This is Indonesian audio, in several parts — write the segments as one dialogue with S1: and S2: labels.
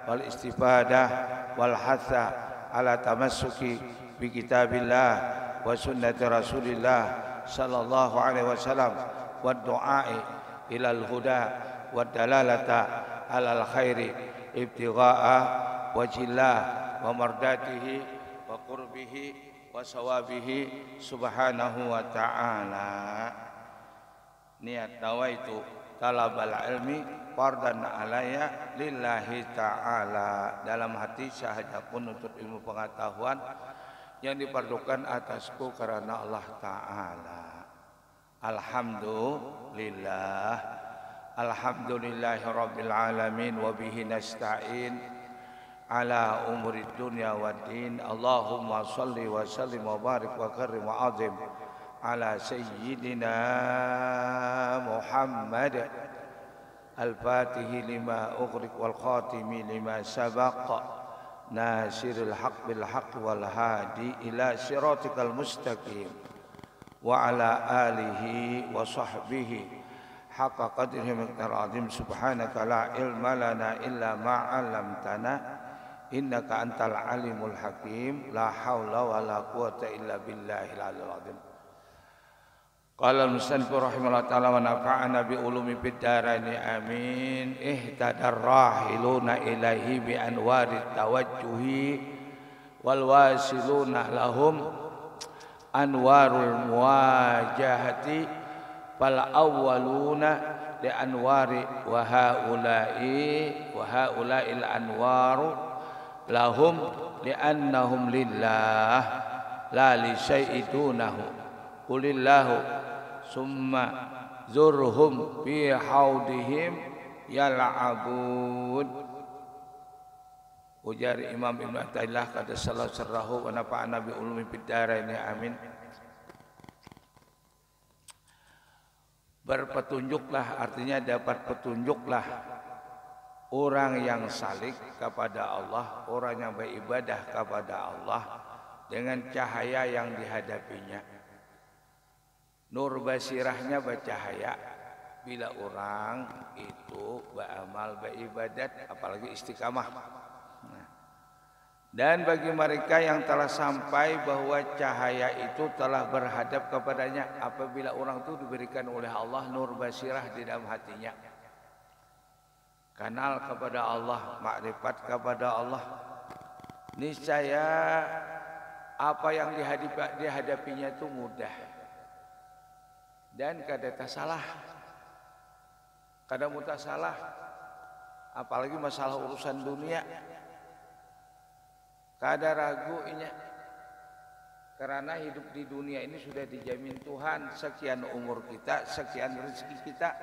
S1: wal istifadah wal hatha ala tamassuki bi kitabillah wa sunnati Rasulillah sallallahu alaihi wasallam wa du'ai ilal huda wa dalalata alal khairi ibtigha'a wajillah wa mardatihi wa qurbihi wa sawabihi subhanahu wa ta'ala. Niat nawaitu talabal ilmi fardan alaya lillahi ta'ala. Dalam hati sahaja pun untuk ilmu pengetahuan yang diperlukan atasku karena Allah Ta'ala. Alhamdulillah. Alhamdulillahi rabbil alamin wa bihi nasta'in ala umuri dunya waddin. Allahumma salli wa sallim wa barik wa karim wa azim ala sayyidina Muhammad al-fatihi lima ughriq wal khatimi lima sabaq nasiril haq bil haq wal hadi ila siratikal mustaqim wa ala alihi wa sahbihi haqqa qadrihi miqdar azim. Subhanaka la ilma lana illa ma 'allamtana innaka antal alimul hakim. La haula wa la quwata illa billahil aliyyil azim. Qala al-musannif rahimahullah ta'ala wa nafa'ana bi ulumi fid dharain amin. Ihtadar rahiluna ilaihi bi anwarit tawajjuhi wal wasiluna lahum anwarul muwajahati fal awwaluna li anwari wa haula'il anwaru lahum li annahum lillah la li syai'in dunahu. Qulillahu summa zurhum fi haudihim yal'abun. Ujar Imam Ibnu Athaillah kata sallallahu sirrahu wa nafa'ana bi ulumi fid dharain amin. Berpetunjuklah artinya dapat petunjuklah orang yang salik kepada Allah, orang yang beribadah kepada Allah dengan cahaya yang dihadapinya. Nur basirahnya bercahaya bila orang itu beramal beribadat apalagi istiqamah. Dan bagi mereka yang telah sampai bahwa cahaya itu telah berhadap kepadanya apabila orang itu diberikan oleh Allah nur basirah di dalam hatinya, kenal kepada Allah, makrifat kepada Allah, niscaya apa yang dihadapinya itu mudah dan kada salah, kada mudah salah, apalagi masalah urusan dunia. Kada ragu inya, karena hidup di dunia ini sudah dijamin Tuhan. Sekian umur kita, sekian rezeki kita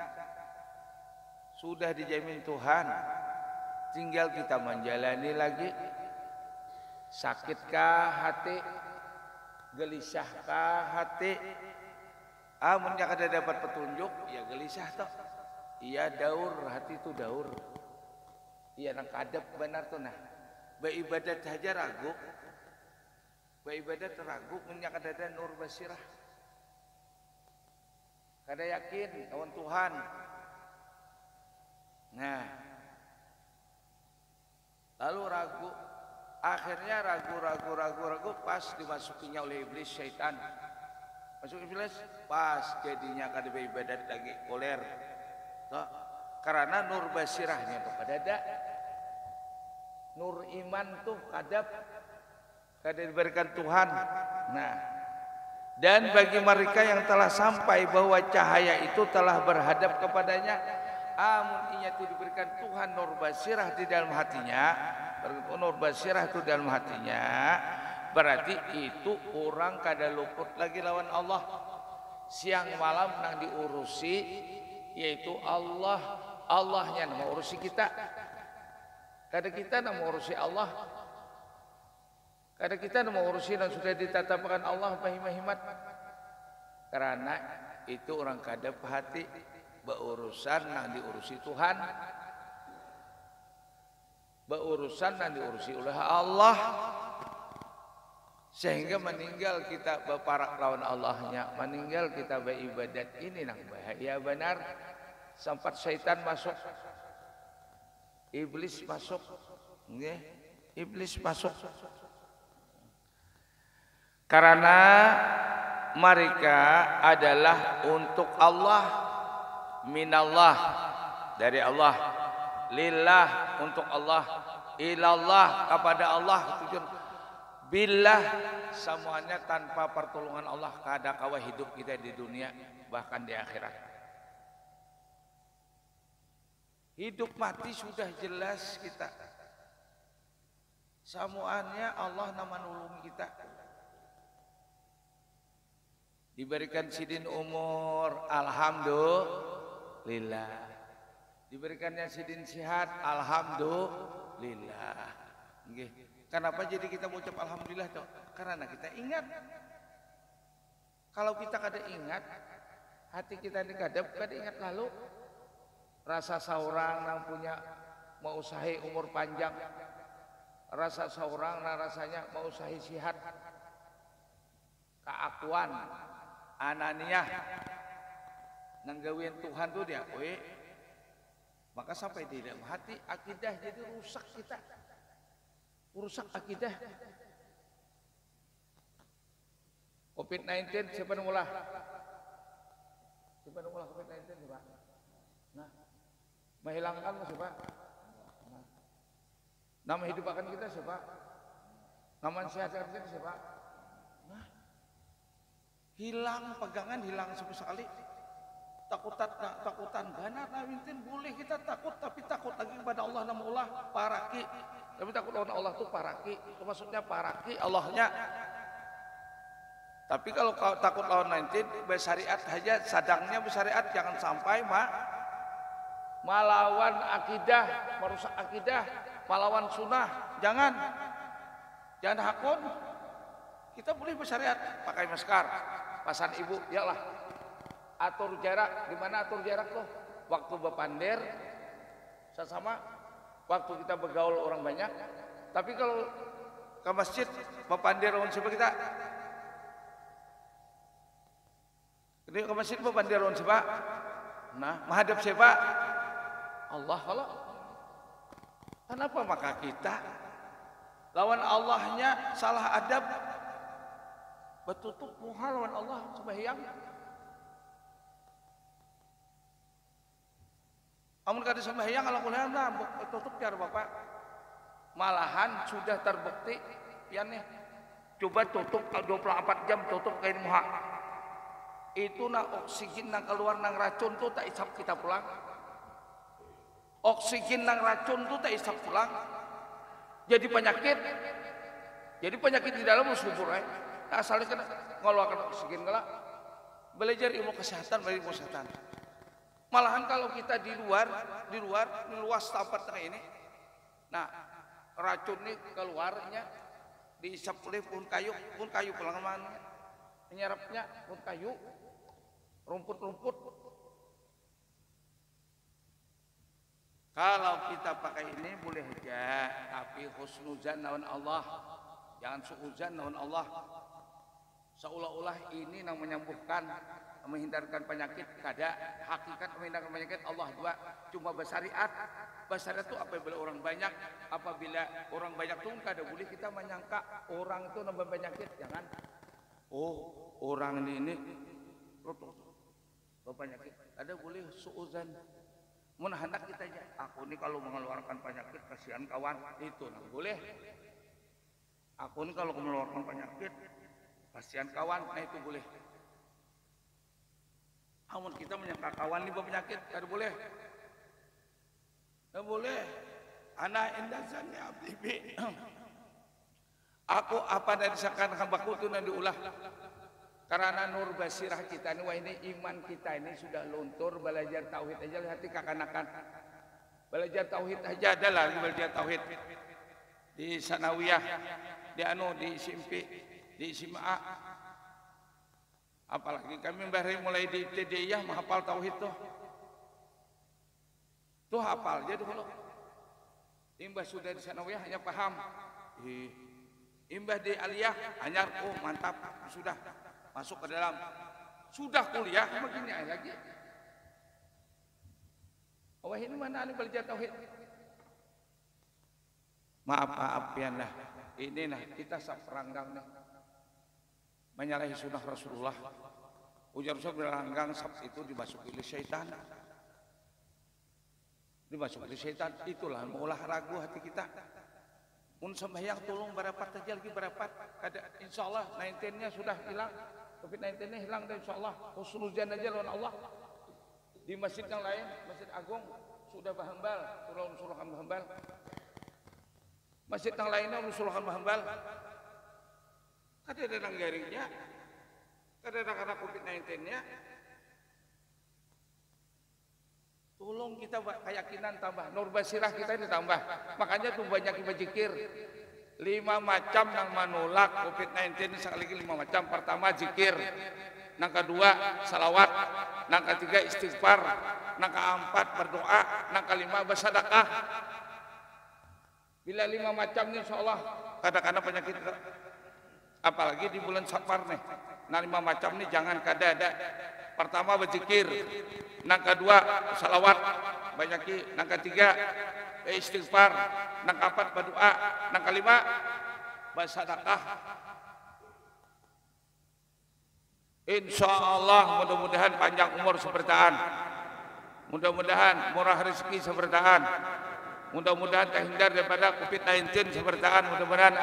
S1: sudah dijamin Tuhan. Tinggal kita menjalani lagi. Sakitkah hati, gelisahkah hati, amunnya kada dapat petunjuk, ya gelisah toh. Iya daur, hati itu daur. Iya nang kadep benar tuh nah. Beribadat saja ragu, beribadat ragu, menyak ada nur basirah, kada yakin kawan Tuhan. Nah, lalu ragu, akhirnya ragu, pas dimasukinya oleh iblis syaitan, masuk iblis, pas jadinya kada beribadat lagi koler, toh, karena nur basirahnya tuh kada ada. Nur iman tuh kada diberikan Tuhan. Nah, dan bagi mereka yang telah sampai bahwa cahaya itu telah berhadap kepadanya, amun inya itu diberikan Tuhan nur basirah di dalam hatinya, nur basirah itu dalam hatinya, berarti itu orang kada luput lagi lawan Allah. Siang malam nang diurusi, yaitu Allahnya nang urusi kita. Kada kita nak mengurusi Allah, kada kita nak mengurusi yang sudah ditetapkan Allah mahimat. Karena itu orang kada hati berurusan yang diurusi Tuhan, berurusan yang diurusi oleh Allah, sehingga meninggal kita berparak lawan Allahnya, meninggal kita beribadat ini nang bahaya benar, sempat syaitan masuk. iblis masuk, nggih, iblis masuk. Karena mereka adalah untuk Allah, minallah dari Allah, lillah untuk Allah, ilallah kepada Allah, tujuan billah semuanya tanpa pertolongan Allah kada kawa hidup kita di dunia bahkan di akhirat. Hidup mati sudah jelas kita. Semuanya Allah nama nulung kita. Diberikan sidin umur, alhamdulillah. Diberikannya sidin sehat, alhamdulillah. Nggih. Kenapa jadi kita mengucap alhamdulillah toh? Karena kita ingat. Kalau kita kada ingat, hati kita ini kada ingat lalu. Rasa seorang yang punya mau usahi umur panjang, rasa seorang yang rasanya mau usahi sehat, keakuan, ananiah, nanggawian Tuhan tuh dia, maka sampai di dalam hati akidah jadi rusak kita, rusak akidah. COVID-19 siapa yang ngulah? Siapa yang ngulah COVID-19 coba? Nah, menghilangkan siapa? Nah, nama hidup akan kita siapa? Nama sehat kita siapa? Nah, hilang pegangan, hilang sekali. Takutan benar, nah mungkin boleh kita takut, tapi takut lagi kepada Allah, nama Allah paraki. Tapi takut lawan Allah tuh paraki, itu maksudnya paraki Allahnya. Tapi kalau takut lawan 19 bersariat aja, sadangnya bersariat, jangan sampai melawan akidah, merusak akidah, melawan sunnah, jangan hakun. Kita boleh bersariat, pakai masker, pasan ibu, ya lah. Atur jarak, gimana atur jarak tuh? Waktu berpandir, sesama, waktu kita bergaul orang banyak. Tapi kalau ke masjid, berpandir orang siapa kita? Ini ke masjid berpandir orang siapa? Nah, menghadap siapa? Allah. Kalau kenapa maka kita lawan Allahnya salah adab, betutup muhal lawan Allah sembahyang. Amun kada sembahyang kalau kuliah nah tutup jar Bapak. Malahan sudah terbukti ya nih. Coba tutup 24 jam tutup kain muha. Itu nak oksigen nang keluar nang racun tuh tak isap kita pulang. Oksigen nang racun tuh tak isap pulang. Jadi penyakit. Jadi penyakit di dalam subur Nah, asalnya kan ngeluarkan oksigen kala. Belajar ilmu kesehatan, belajar ilmu kesehatan. Malahan kalau kita di luas tempat ini, nah racun ini keluarnya diisap oleh pun kayu pelangan menyerapnya pun kayu, rumput. Kalau kita pakai ini boleh aja, tapi husnuzan lawan Allah, jangan suuzan lawan Allah. Seolah-olah ini yang menyembuhkan, menghindarkan penyakit, kada hakikat menghindarkan penyakit Allah juga cuma bersariat itu apabila orang banyak tuh kada boleh kita menyangka orang itu nambah penyakit, jangan orang ini penyakit ada boleh suuzan mun hendak kita aja aku ini kalau mengeluarkan penyakit kasihan kawan itu nah boleh aku ini kalau mengeluarkan penyakit kasihan kawan nah itu boleh. Amun kita menyangka kawan ini penyakit, tidak boleh. Tidak boleh. Anak indazannya abdi. Aku apa dari disangkan hambaku itu nanti diulah. Karena nur basirah kita ini, wah ini iman kita ini sudah luntur. Belajar tauhid aja hati kakanakan. Belajar tauhid aja ada lagi belajar tauhid di sanawiyah, di simpi, di SMA. Apalagi kami mulai di ibtidaiyah menghafal tauhid tuh hafal jadi dulu. Imbah sudah di sanawiyah hanya paham. Imbah di aliyah hanya mantap sudah masuk ke dalam. Sudah kuliah begini lagi. Oh ini mana nih belajar tauhid? maaf ya nah ini nah kita saperanggang nih menyalahi sunnah Rasulullah. Ujar Rasul beranggang sabtu itu dimasuki oleh syaitan. Dimasuki oleh syaitan, itulah mengolah ragu hati kita. Mun sembahyang tolong barapat aja lagi barapat. Insyaallah 19-nya sudah hilang. COVID-19-nya hilang dan insyaallah husnuzan aja lawan Allah. Di masjid yang lain, Masjid Agung sudah bahambal, usulkan bahambal. Masjid yang lainnya usulkan bahambal. Ada garingnya. Ada karena COVID-19-nya. Tolong kita keyakinan tambah, nur basirah kita ini tambah. Makanya tuh banyak berzikir. 5 macam yang menolak COVID-19 sekali lagi 5 macam. Pertama zikir, yang kedua salawat, yang ketiga istighfar, yang keempat berdoa, yang kelima bersedekah. Bila 5 macam ini insyaallah kadang-kadang penyakit, apalagi di bulan Safar nih. Nah 5 macam ini jangan kada-ada. Pertama berzikir, yang kedua salawat banyaki, yang ketiga istighfar, yang keempat berdoa, yang kelima bersedekah. Insyaallah mudah-mudahan panjang umur sebertaan, mudah-mudahan murah rezeki sebertaan, mudah-mudahan terhindar daripada COVID-19 sebertaan, mudah-mudahan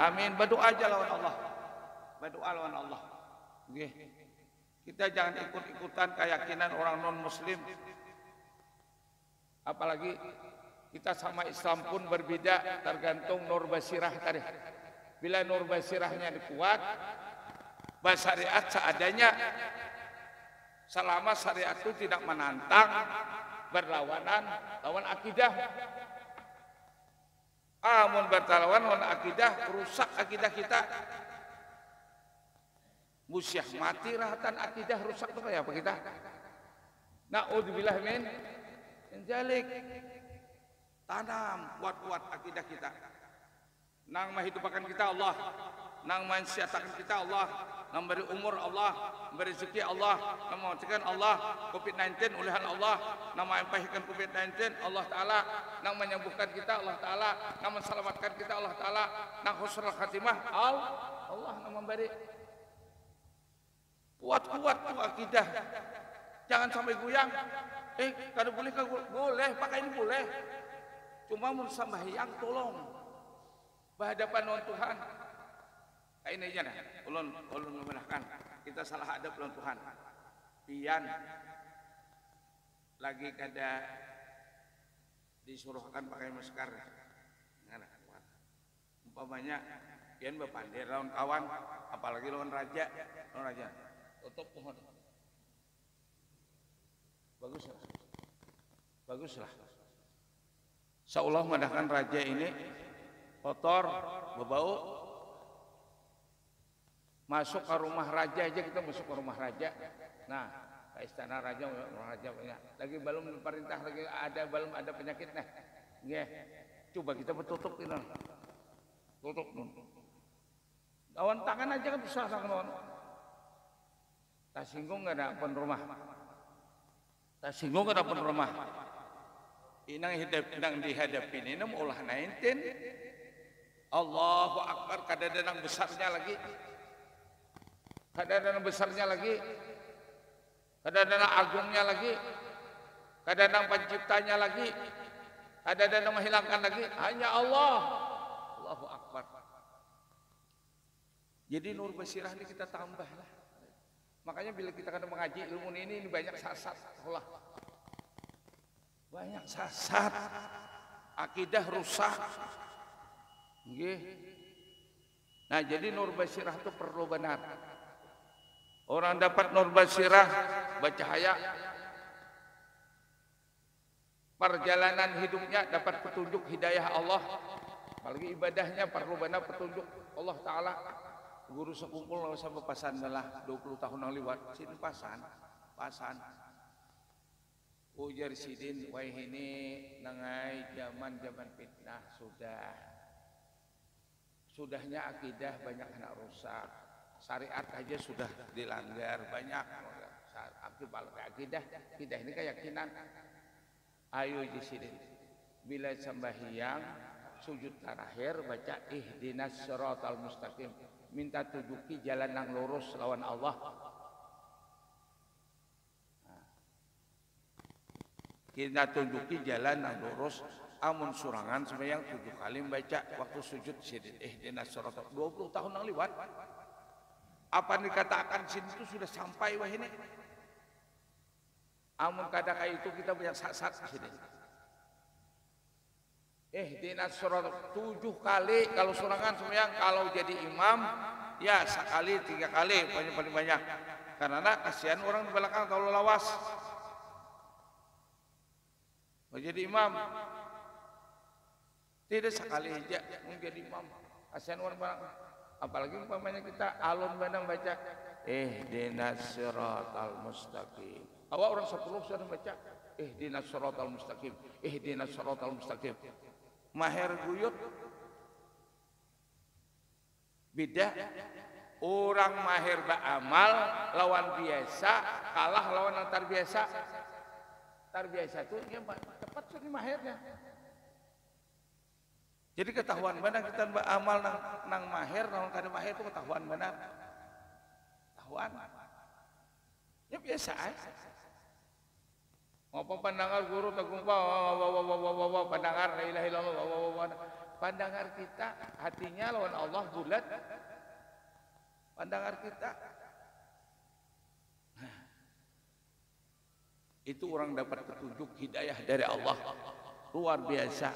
S1: amin. Berdoa aja lawan Allah, berdoa lawan Allah. Okay. Kita jangan ikut-ikutan keyakinan orang non-muslim. Apalagi kita sama Islam pun berbeda, tergantung nur basirah tadi. Bila nur basirahnya kuat, syariat seadanya, selama syariat itu tidak menantang, berlawanan, lawan akidah. Amun berlawan lawan akidah, rusak akidah kita. Musyah mati rahatan akidah rusak itu kayak apa kita? Na'udzubillah min jalik. Tanam kuat-kuat akidah kita. Nang menghidupakan kita Allah, nang mensiatakan kita Allah, nang beri umur Allah, beri rezeki Allah, nang mematikan Allah, COVID-19 ulihan Allah, nang mengampahkan COVID-19 Allah Ta'ala, nang menyembuhkan kita Allah Ta'ala, nang menselamatkan kita Allah Ta'ala, nang husnul khatimah Allah nang memberi. Kuat-kuat tuh akidah. Jangan sampai goyang. Kada boleh, boleh, pakai ini boleh. Cuma mun sambahyang tolong. Berhadapan dengan Tuhan. Ini aja nah. Ulun memenahkan. Kita salah hadap lawan Tuhan. Pian lagi kada disuruhkan pakai masker. Umpamanya pian bepandai lawan kawan, apalagi lawan raja. Tutup pohon. Baguslah. Seolah madahkan raja ini kotor, berbau. Masuk ke rumah raja aja, kita masuk ke rumah raja. Nah, ke istana raja, rumah raja banyak. Lagi belum perintah, lagi belum ada penyakit nah. Nggih. Coba kita bertutup ini. Tutup. Lawan tangan aja kan susah lawan. Tak singgung nggak ada pun rumah. Inang dihadapi ini ulah 19. Allahu Akbar, kadang-kadang besarnya lagi. Kadang-kadang agungnya lagi. Kadang-kadang penciptanya lagi. Kadang-kadang menghilangkan lagi. Hanya Allah. Allahu Akbar. Jadi nur basirah ini kita tambah lah. Makanya bila kita kadang mengaji ilmu ini banyak sasat. Banyak sasat. Akidah rusak. Nggih. Nah, jadi nur basirah itu perlu benar. Orang dapat nur basirah bercahaya. Perjalanan hidupnya dapat petunjuk hidayah Allah. Apalagi ibadahnya perlu benar petunjuk Allah Ta'ala. Guru sekumpul lawan sama pasan lah 20 tahun yang lewat sini pasan ujar sidin wah ini nangai zaman fitnah sudahnya akidah banyak anak rusak, syariat aja sudah dilanggar banyak. Akidah ini keyakinan. Ayo di sidin bila sembahyang sujud terakhir baca ihdinas siratal mustaqim, minta tunjuki jalan yang lurus lawan Allah. Kita tunjuki jalan yang lurus. Amun surangan sembahyang 7 kali baca waktu sujud sidin ihdinas siratal, 20 tahun yang lewat. Apa yang dikatakan sini itu sudah sampai wah ini. Amun kadang itu kita banyak sat-sat sini. Ihdinas siratal 7 kali kalau surangan sembahyang, kalau jadi imam ya sekali 3 kali paling banyak. Karena kasihan orang di belakang kalau lawas. Menjadi imam tidak sekali aja menjadi imam, kasihan orang belakang. Apalagi umpamanya kita alun bandang baca ihdinas siratal mustaqim. Awak orang 10 sudah baca ihdinas siratal mustaqim, ihdinas siratal mustaqim. Maher guyut beda. Orang mahir beramal lawan biasa kalah lawan antar biasa. Antar biasa itu dia cepat sudah mahirnya. Jadi ketahuan benar kita beramal nang mahir, nang kada mahir itu ketahuan benar. Ketahuan. Ya biasa aja. Ngapa pandangar guru tagumpa pandangar la ilaha illallah pandangar kita hatinya lawan Allah bulat. Pandangar kita. Nah, itu orang dapat petunjuk hidayah dari Allah. Luar biasa.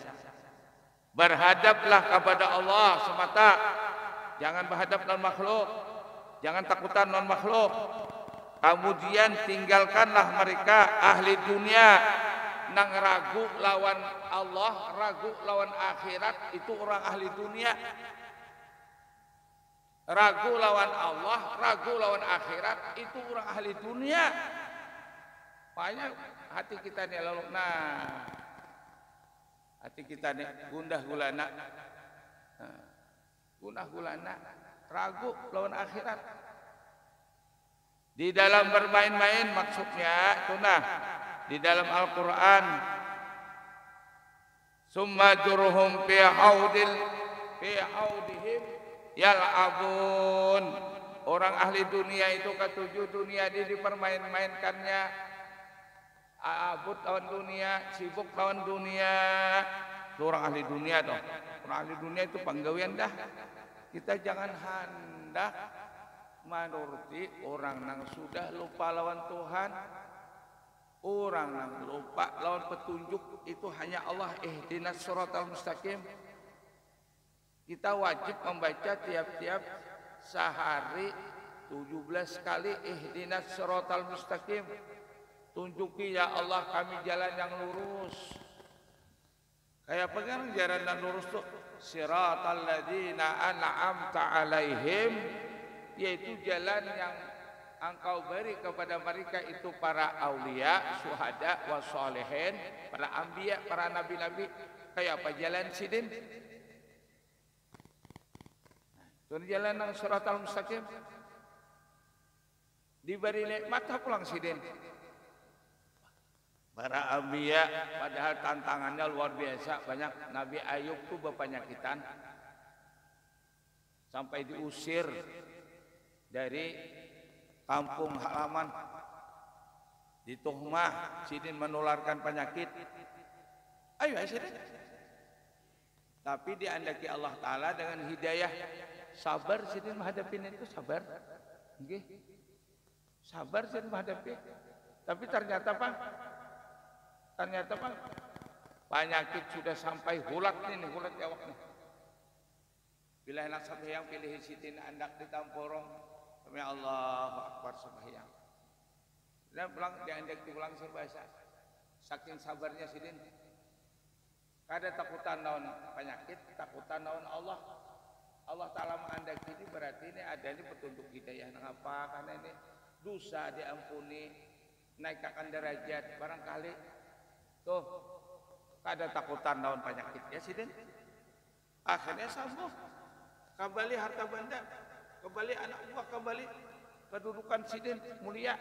S1: Berhadaplah kepada Allah semata. Jangan berhadap non makhluk. Jangan takutan non makhluk. Kemudian tinggalkanlah mereka ahli dunia nang ragu lawan Allah, ragu lawan akhirat, itu orang ahli dunia. Ragu lawan Allah, ragu lawan akhirat, itu orang ahli dunia. Makanya hati kita ini lalu, hati kita ini gundah gulana, ragu lawan akhirat. Di dalam bermain-main maksudnya itu di dalam Al-Quran, summa jurhum fi haudihim yal'abun. Orang ahli dunia itu ketujuh dunia dia dipermain-mainkannya. Abud lawan dunia, sibuk lawan dunia. Itu orang ahli dunia toh. Orang ahli dunia itu penggawean dah. Kita jangan hendak menuruti orang yang sudah lupa lawan Tuhan. Orang yang lupa lawan petunjuk itu hanya Allah. Ihdinas siratal mustaqim. Kita wajib membaca tiap-tiap sehari 17 kali ihdinas siratal mustaqim. Tunjuki ya Allah kami jalan yang lurus. Kayak pegang jalan yang lurus tuh siratal ladzina an'amta alaihim, yaitu jalan yang engkau beri kepada mereka itu para aulia, syuhada, wassalihin, para anbiya, para nabi-nabi. Kayak apa jalan sidin? Itu jalan yang siratal mustaqim. Diberi nikmat pulang sidin. Para anbiya padahal tantangannya luar biasa, banyak. Nabi Ayub tuh berpenyakitan sampai diusir dari kampung halaman, di tuhmah sidin menularkan penyakit. Ayo sidin. Tapi diandaki Allah Ta'ala dengan hidayah, sabar sidin menghadapi itu, sabar. Okay. Sabar sidin menghadapi. Tapi ternyata Pak, penyakit sudah sampai hulat nih, hulat awak nih. Bila enak sembahyang pilih sidin andak ditamporong, demi Allahu Akbar sembahyang. Dan pulang diandak diulang sebahasa. Saking sabarnya sidin. Kada takutan lawan penyakit, takutan lawan Allah. Allah Ta'ala mengandak ini berarti ini ada ini petunjuk hidayah. Mengapa? Karena ini dosa diampuni, naikkan derajat barangkali. Tuh, kada takutan lawan penyakit ya sidin. Akhirnya sembuh. Kembali harta benda, kembali anak buah, kembali kedudukan sidin mulia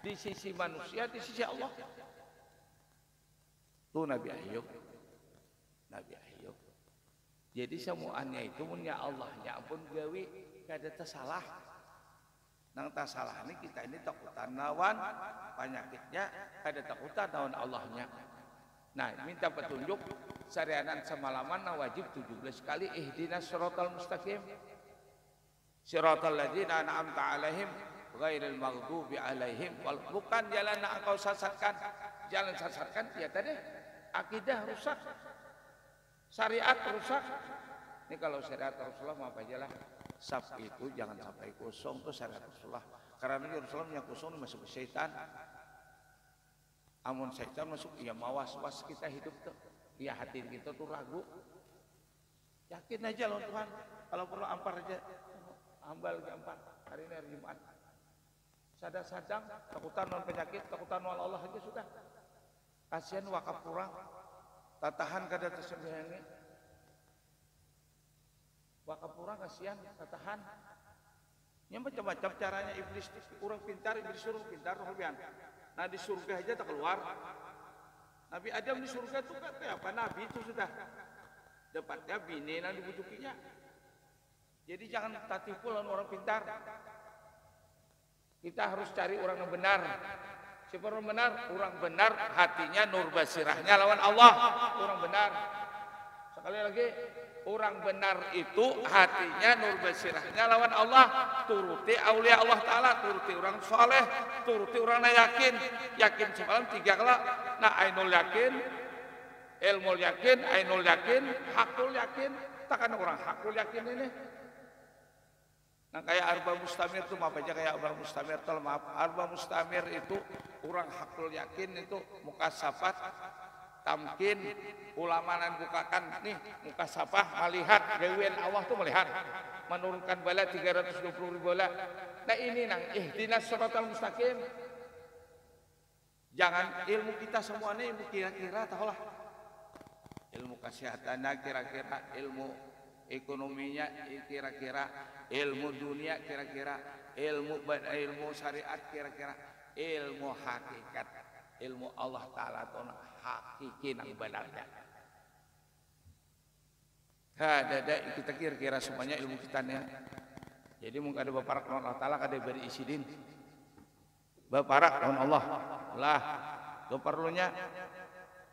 S1: di sisi manusia, di sisi Allah. Tuh Nabi Ayub. Jadi semuanya itu punya Allahnya pun gawe kada tersalah. Nang tersalah ini kita ini takutan lawan penyakitnya, kada takutan lawan Allahnya. Nah, minta petunjuk sarianan semalaman wajib 17 kali ihdinas siratal mustaqim. Siratal ladzina an'amta 'alaihim ghairil maghdubi 'alaihim bukan jalan yang engkau sesatkan. Jalan sesatkan ya tadi akidah rusak. Syariat rusak. Ini kalau syariat Rasulullah apa aja lah. Sab itu jangan sampai kosong tuh syariat Rasulullah. Karena Rasulullah yang kosong masuk ke syaitan. Amun syaitan masuk ya mawas-was kita hidup tuh. Ya hati kita tuh ragu. Yakin aja loh Tuhan. Kalau perlu ampar aja. Hambal ampar. Hari ini hari Jumat. Sadang-sadang takutan non penyakit, takutan non Allah aja sudah. Kasihan wakaf kurang. Tatahan kada tersembahangi. Wakaf kurang kasihan tatahan. Yang macam-macam caranya iblis. Kurang pintar, iblis suruh pintar rohbian. Nah di surga aja tak keluar. Nabi Adam di surga itu kan kayak apa? Nabi itu sudah dapatnya bini yang dibujukinya. Jadi jangan tertipu lawan orang pintar. Kita harus cari orang yang benar. Siapa orang benar? Orang benar hatinya nur basirahnya lawan Allah. Orang benar. Sekali lagi, orang benar itu hatinya nur basirahnya lawan Allah. Turuti aulia Allah Ta'ala, turuti orang soleh, turuti orang yakin. Yakin semalam 3 kali. Nah, ainul yakin, ilmu yakin, ainul yakin, hakul yakin. Takkan orang hakul yakin ini. Nah kayak Arba Mustamir itu apa aja kayak Arba Mustamir itu maaf. Arba Mustamir itu orang hakul yakin itu mukasafat tamkin ulama nan bukakan nih mukasafah melihat gawean Allah tuh melihat menurunkan bala 320.000 bala. Nah ini nang ihdinas siratal mustaqim. Jangan ilmu kita semuanya ilmu kira-kira tahulah. Ilmu kesehatannya kira-kira, ilmu ekonominya kira-kira, ilmu dunia kira-kira, ilmu syariat kira-kira, ilmu hakikat, ilmu Allah Ta'ala itu hakiki nang benarnya. Ada kita kira-kira semuanya ilmu kita nih. Jadi mungkin ada baparak lawan Allah Ta'ala kada beri isidin. Baparak lawan Allah. Lah, itu perlunya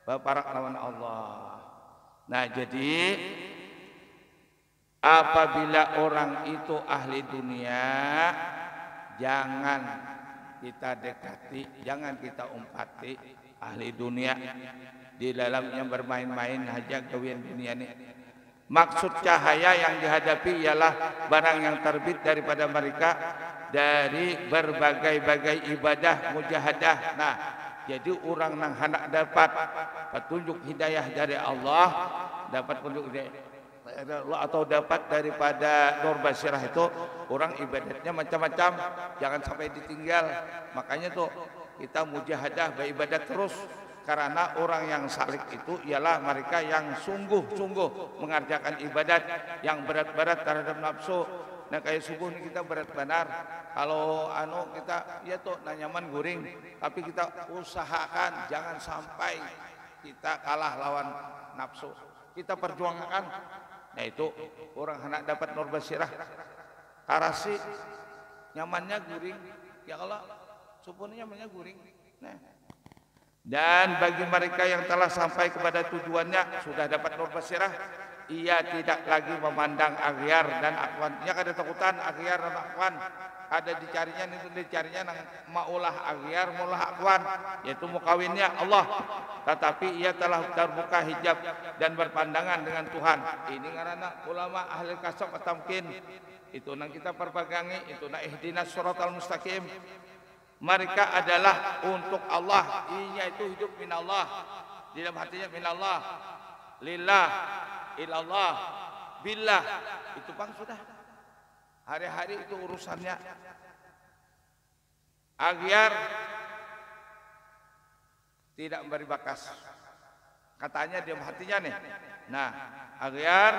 S1: baparak lawan Allah. Nah, jadi apabila orang itu ahli dunia, jangan kita dekati, jangan kita umpati ahli dunia di dalamnya bermain-main aja gawian dunia ini. Maksud cahaya yang dihadapi ialah barang yang terbit daripada mereka dari berbagai-bagai ibadah mujahadah. Nah, jadi orang yang hendak dapat petunjuk hidayah dari Allah, dapat petunjuk atau dapat daripada nur basirah itu, orang ibadatnya macam-macam, jangan sampai ditinggal. Makanya tuh kita mujahadah beribadat terus, karena orang yang salik itu ialah mereka yang sungguh-sungguh mengerjakan ibadat yang berat-berat terhadap nafsu. Nah kayak subuh ini kita berat benar. Kalau kita ya tuh nyaman guring, tapi kita usahakan jangan sampai kita kalah lawan nafsu. Kita perjuangkan. Nah itu orang hendak dapat nur basirah. Karasi nyamannya guring. Ya kalau subuh ini nyamannya guring. Nah. Dan bagi mereka yang telah sampai kepada tujuannya sudah dapat nur basirah, ia tidak lagi memandang aghyar dan akhwan. Ia kada takutan aghyar dan akhwan. Ada dicarinya nang maulah aghyar maulah akhwan, yaitu mukawinnya Allah. Tetapi ia telah terbuka hijab dan berpandangan dengan Tuhan. Ini karena ulama ahli kasab tamkin. Itu nang kita perpegangi, itu na ihdinas siratal mustaqim. Mereka adalah untuk Allah, inya itu hidup minallah, di dalam hatinya minallah, lillah, ilallah, billah. Itu bang sudah hari-hari itu urusannya. Aghyar tidak memberi bakas, katanya di dalam hatinya nih. Nah, aghyar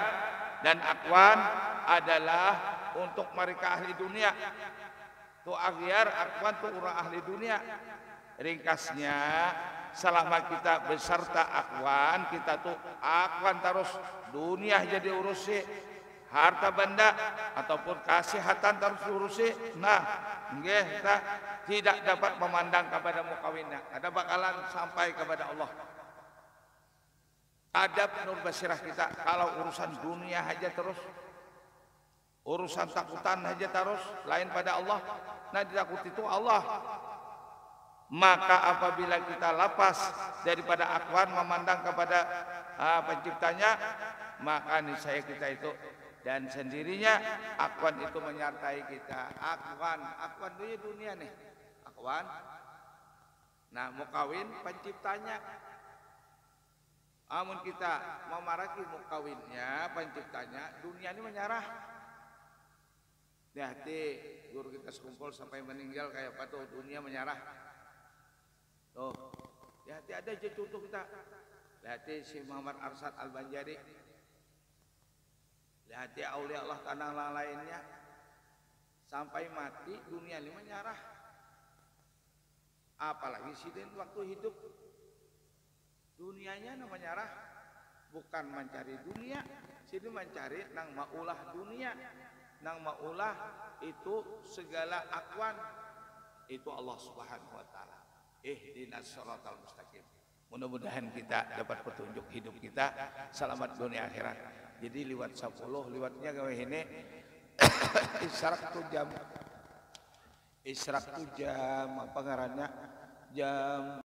S1: dan akhwan adalah untuk mereka ahli dunia. Tuh aghyar, akhwan tuh orang ahli dunia. Ringkasnya, selama kita beserta akhwan, kita tuh akhwan terus dunia jadi urusi, harta benda ataupun kesehatan terus urusi. Nah, nggih kita tidak dapat memandang kepada mukawinna, ada bakalan sampai kepada Allah. Adab nur basirah kita kalau urusan dunia aja terus, urusan takutan aja terus lain pada Allah. Nah, ditakuti itu Allah. Maka apabila kita lepas daripada akwan memandang kepada penciptanya, maka niscaya kita itu dan sendirinya akwan itu menyertai kita. Akwan dunia nih, akwan. Nah, mau kawin penciptanya. Amun kita memaraki mukawinnya, penciptanya, dunia ini menyerah. Hati guru kita sekumpul sampai meninggal kayak apa tuh, dunia menyerah. Tuh, hati ada aja contoh kita. Hati si Muhammad Arsyad Al-Banjari. Hati aulia Allah tanah lainnya. Sampai mati dunia ini menyerah. Apalagi sidin waktu hidup. Dunianya namanya menyerah. Bukan mencari dunia, sidin mencari nang maulah dunia. Nang maulah itu segala akwan. Itu Allah Subhanahu wa taala. Ihdinas shiratal mustaqim. Mudah-mudahan kita dapat petunjuk hidup kita selamat dunia akhirat. Jadi liwat 10 liwatnya gawe ini isyarat tu jam apa ngarannya jam